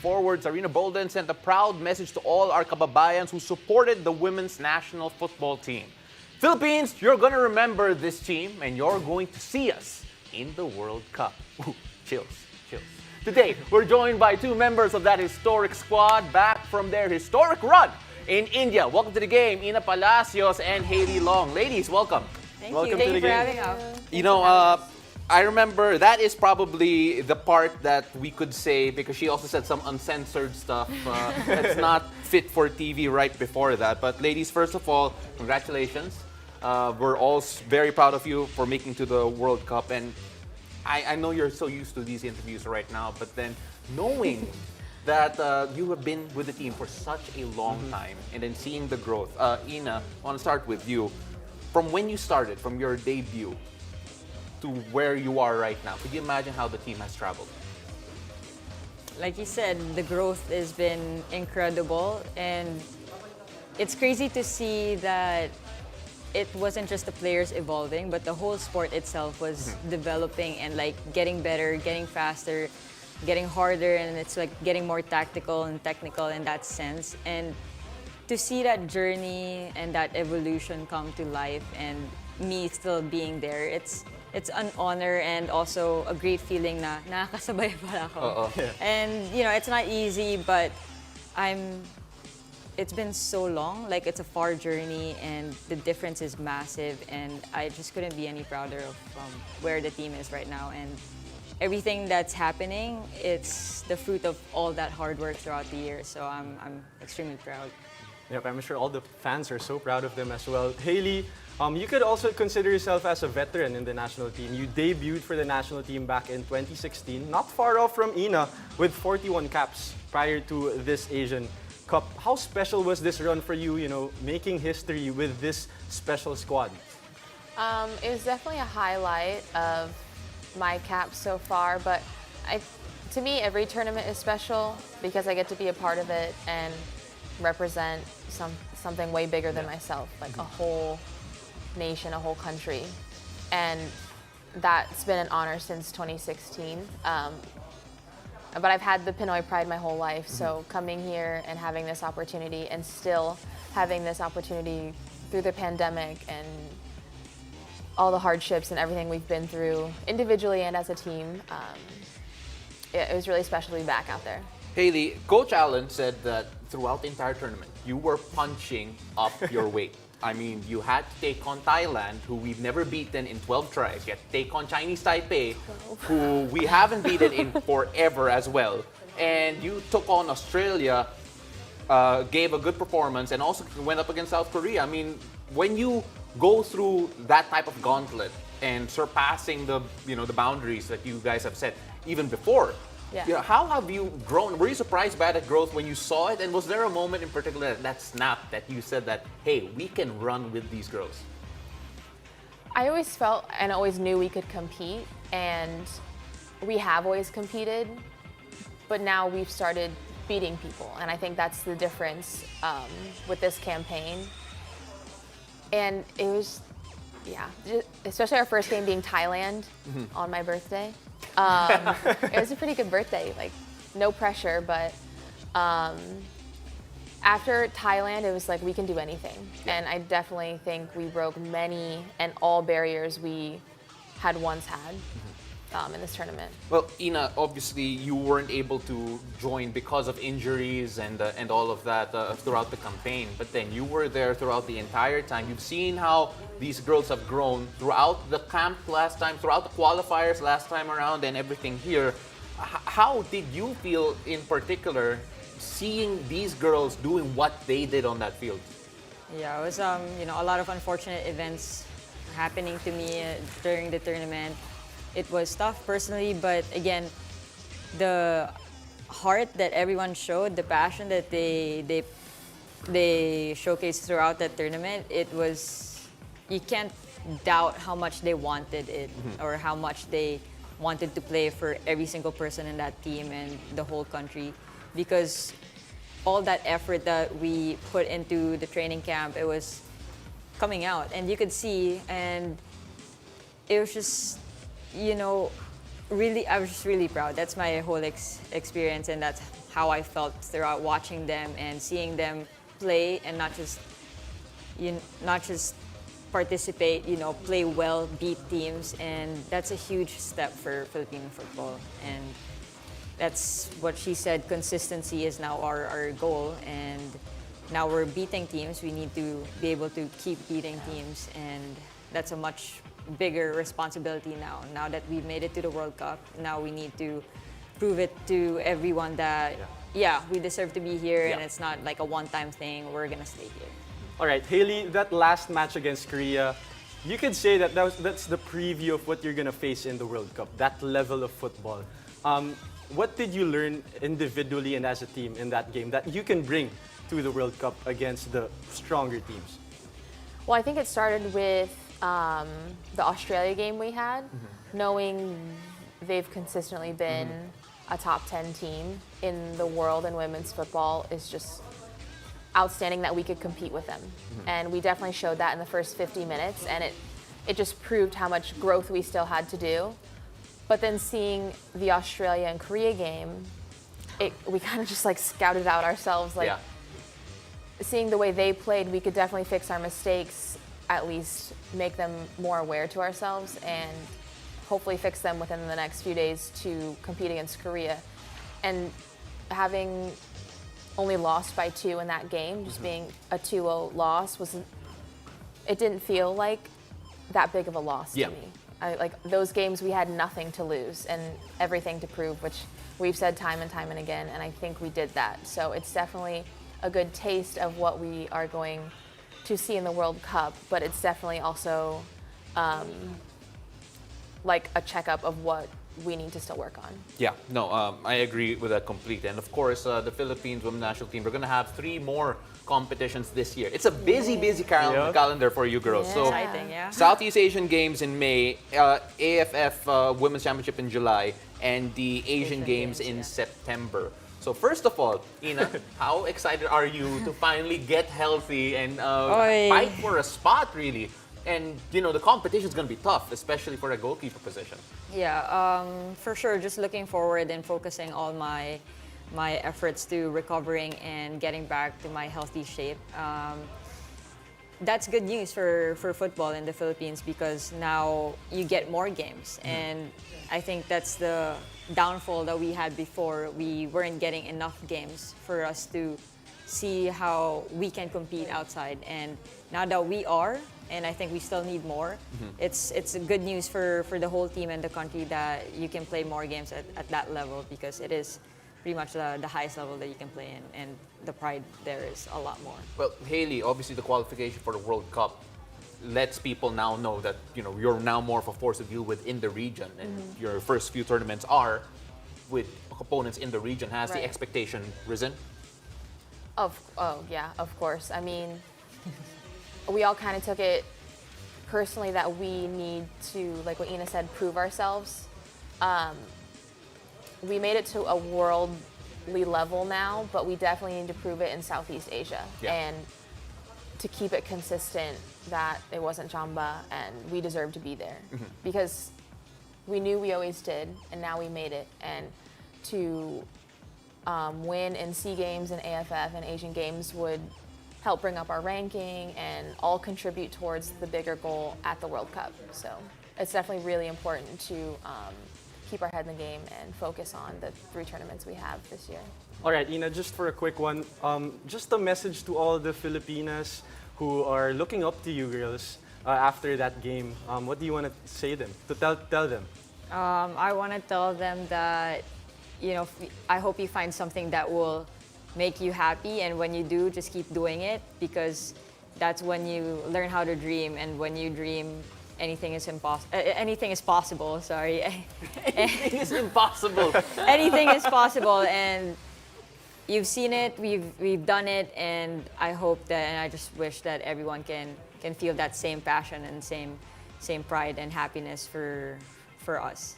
forward Sarina Bolden sent a proud message to all our kababayans who supported the women's national football team. Philippines, you're going to remember this team and you're going to see us in the World Cup. Ooh, chills. Today, we're joined by two members of that historic squad back from their historic run in India. Welcome to the game, Ina Palacios and Hailey Long. Ladies, welcome. Thank Welcome you. to the For game. having us. You know, I remember that is probably the part that we could say, because she also said some uncensored stuff that's not fit for TV right before that. But ladies, first of all, congratulations. We're all very proud of you for making to the World Cup. And I know you're so used to these interviews right now, but then knowing that you have been with the team for such a long time and then seeing the growth. Ina, I want to start with you. From when you started, from your debut to where you are right now, could you imagine how the team has traveled? Like you said, the growth has been incredible, and it's crazy to see that it wasn't just the players evolving, but the whole sport itself was developing and like getting better, getting faster, getting harder, and it's like getting more tactical and technical in that sense. And to see that journey and that evolution come to life and me still being there, it's an honor and also a great feeling na nakakasabay pala ako. And you know, it's not easy, but it's been so long, like it's a far journey and the difference is massive, and I just couldn't be any prouder of where the team is right now. And everything that's happening, it's the fruit of all that hard work throughout the year, so I'm extremely proud. Yep, I'm sure all the fans are so proud of them as well. Hailey, you could also consider yourself as a veteran in the national team. You debuted for the national team back in 2016, not far off from Ina, with 41 caps prior to this Asian Cup. How special was this run for you, making history with this special squad? It was definitely a highlight of my caps so far, but to me, every tournament is special because I get to be a part of it and represent something way bigger than myself, like a whole nation, a whole country. And that's been an honor since 2016. But I've had the Pinoy pride my whole life, so coming here and having this opportunity and still having this opportunity through the pandemic and all the hardships and everything we've been through individually and as a team, it was really special to be back out there. Hailey, Coach Allen said that throughout the entire tournament, you were punching up your weight. I mean, you had to take on Thailand, who we've never beaten in 12 tries. You had to take on Chinese Taipei, who we haven't beaten in forever as well. And you took on Australia, gave a good performance, and also went up against South Korea. I mean, when you go through that type of gauntlet and surpassing the boundaries that you guys have set even before, how have you grown? Were you surprised by that growth when you saw it? And was there a moment in particular that snapped that you said that, hey, we can run with these girls? I always felt and always knew we could compete, and we have always competed, but now we've started beating people, and I think that's the difference with this campaign. And it was, especially our first game being Thailand on my birthday. It was a pretty good birthday, like no pressure, but after Thailand, it was like we can do anything. And I definitely think we broke many and all barriers we had once had in this tournament. Well, Ina, obviously you weren't able to join because of injuries and all of that throughout the campaign, but then you were there throughout the entire time. You've seen how these girls have grown throughout the camp last time, throughout the qualifiers last time around, and everything here. How did you feel in particular seeing these girls doing what they did on that field? Yeah, it was a lot of unfortunate events happening to me during the tournament. It was tough personally, but again, the heart that everyone showed, the passion that they showcased throughout that tournament, you can't doubt how much they wanted it or how much they wanted to play for every single person in that team and the whole country, because all that effort that we put into the training camp, it was coming out and you could see, and it was just, I was just really proud. That's my whole experience, and that's how I felt throughout watching them and seeing them play, and not just participate, play well, beat teams, and that's a huge step for Filipino football. And that's what she said, consistency is now our goal, and now we're beating teams. We need to be able to keep beating teams, and that's a much bigger responsibility now that we've made it to the World Cup. Now we need to prove it to everyone that we deserve to be here, and it's not like a one-time thing. We're gonna stay here. All right, Hailey, that last match against Korea, you could say that's the preview of what you're gonna face in the World Cup, that level of football. What did you learn individually and as a team in that game that you can bring to the World Cup against the stronger teams? Well, I think it started with the Australia game we had, knowing they've consistently been a top 10 team in the world in women's football is just outstanding that we could compete with them. And we definitely showed that in the first 50 minutes, and it just proved how much growth we still had to do. But then seeing the Australia and Korea game, we kind of just like scouted out ourselves, like seeing the way they played, we could definitely fix our mistakes, at least make them more aware to ourselves, and hopefully fix them within the next few days to compete against Korea. And having only lost by 2 in that game, just being a 2-0 loss, it didn't feel like that big of a loss to me. Like those games, we had nothing to lose and everything to prove, which we've said time and time and again, and I think we did that. So it's definitely a good taste of what we are going to see in the World Cup, but it's definitely also like a checkup of what we need to still work on. Yeah, no, I agree with that completely. And of course, the Philippines women's national team, we're going to have 3 more competitions this year. It's a busy calendar for you girls. Yeah. So, Exciting, yeah. Southeast Asian Games in May, AFF Women's Championship in July, and the Asian Games in September. So first of all, Ina, how excited are you to finally get healthy and fight for a spot, really? And, the competition is going to be tough, especially for a goalkeeper position. Yeah, for sure. Just looking forward and focusing all my efforts to recovering and getting back to my healthy shape. That's good news for football in the Philippines, because now you get more games. And I think that's the downfall that we had before. We weren't getting enough games for us to see how we can compete outside. And now that we are, and I think we still need more, it's good news for the whole team and the country that you can play more games at that level, because it is pretty much the highest level that you can play in, and the pride there is a lot more. Well, Hailey, obviously the qualification for the World Cup lets people now know that you're now more of a force to deal with in the region, and your first few tournaments are with opponents in the region. Has the expectation risen? Yeah, of course. I mean, we all kind of took it personally that we need to, like what Ina said, prove ourselves. We made it to a worldly level now, but we definitely need to prove it in Southeast Asia. And to keep it consistent that it wasn't Chamba and we deserve to be there. Because we knew we always did, and now we made it. And to win in SEA Games and AFF and Asian Games would help bring up our ranking and all contribute towards the bigger goal at the World Cup. So it's definitely really important to keep our head in the game and focus on the 3 tournaments we have this year. All right, Ina, just for a quick one, just a message to all the Filipinas who are looking up to you girls after that game. What do you want to say them? To tell them? I want to tell them that, I hope you find something that will make you happy, and when you do, just keep doing it, because that's when you learn how to dream, and when you dream, anything is possible. Sorry. Anything is impossible. Anything is possible, and you've seen it, we've done it, and I hope that, and I just wish that everyone can feel that same passion and same pride and happiness for us.